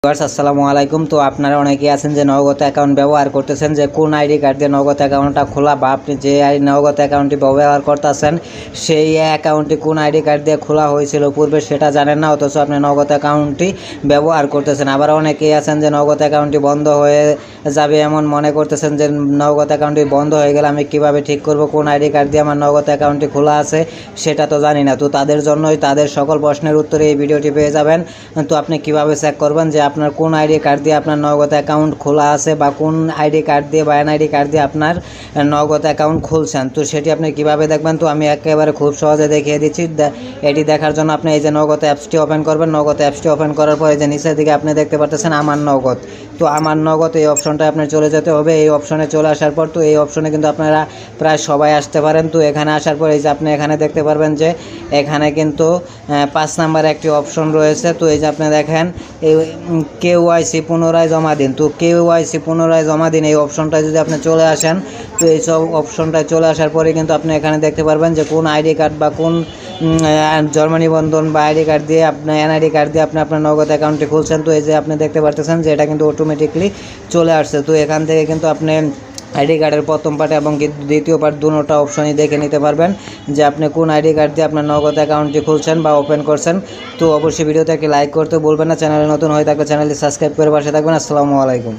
আসসালামু আলাইকুম। তো আপনারা অনেকেই আছেন যে নগদ অ্যাকাউন্ট ব্যবহার করতেছেন, যে কোন আইডি কার্ড দিয়ে নগদ অ্যাকাউন্টটা খোলা, বা আপনি যে নগদ অ্যাকাউন্টটি ব্যবহার করতেছেন সেই অ্যাকাউন্টটি কোন আইডি কার্ড দিয়ে খোলা হয়েছিল পূর্বে সেটা জানেন না, অথচ আপনি নগদ অ্যাকাউন্টটি ব্যবহার করতেছেন। আবার অনেকেই আছেন যে নগদ অ্যাকাউন্টটি বন্ধ হয়ে যাবে এমন মনে করতেছেন, যে নগদ অ্যাকাউন্টটি বন্ধ হয়ে গেলে আমি কিভাবে ঠিক করব কোন আইডি কার্ড দিয়ে আমার নগদ অ্যাকাউন্টটি খোলা আছে সেটা তো জানি না। তো তাদের জন্যই তাদের সকল প্রশ্নের উত্তরে এই ভিডিওটি পেয়ে যাবেন। তো আপনি কিভাবে চেক করবেন যে আপনার কোন আইডি কার্ড দিয়ে আপনার নগদ অ্যাকাউন্ট খোলা আছে, বা কোন আইডি কার্ড দিয়ে বা এনআইডি কার্ড দিয়ে আপনার নগদ অ্যাকাউন্ট খুলছেন, তো সেটি আপনি কিভাবে দেখবেন। তো আমি একেবারে খুব সহজে দেখিয়ে দিচ্ছি। এটি দেখার জন্য আপনি এই যে নগদ অ্যাপসটি ওপেন করবেন। নগদ অ্যাপসটি ওপেন করার পরে যে নিচের দিকে আপনি দেখতে পাচ্ছেন আমার নগদ। তো আমার নগদ এই অপশনটায় আপনার চলে যেতে হবে। এই অপশনে চলে আসার পর, তো এই অপশনে কিন্তু আপনারা প্রায় সবাই আসতে পারেন। তো এখানে আসার পর এই যে আপনি এখানে দেখতে পারবেন যে এখানে কিন্তু 5 নাম্বার একটি অপশন রয়েছে। তো এই যে আপনি দেখেন এই KYC পুনরায় জমা দিন। তো KYC পুনরায় জমা দিন এই অপশনটায় যদি আপনি চলে আসেন, তো এই সব অপশনটায় চলে আসার পরে কিন্তু আপনি এখানে দেখতে পারবেন যে কোন আইডি কার্ড বা কোন জন্ম নিবন্ধন বা আইডি কার্ড দিয়ে আপনার এনআইডি কার্ড দিয়ে আপনি আপনার নগদ অ্যাকাউন্টটি খুলছেন। তো এই যে আপনি দেখতে পারতেছেন যে এটা কিন্তু অটোমেটিকলি চলে আসছে। তো এখান থেকে কিন্তু আপনি আইডি কার্ডের প্রথম পার্ট এবং দ্বিতীয় পার্ট দুটোটা অপশনই দেখে নিতে পারবেন যে আপনি কোন আইডি কার্ড দিয়ে আপনার নগদ অ্যাকাউন্টটি খুলছেন বা ওপেন করছেন। তো অবশ্যই ভিডিওতে একটি লাইক করতে ভুলবেন না। চ্যানেলে নতুন হয়ে থাকলে চ্যানেলটি সাবস্ক্রাইব করে পাশে থাকবেন। আসসালামু আলাইকুম।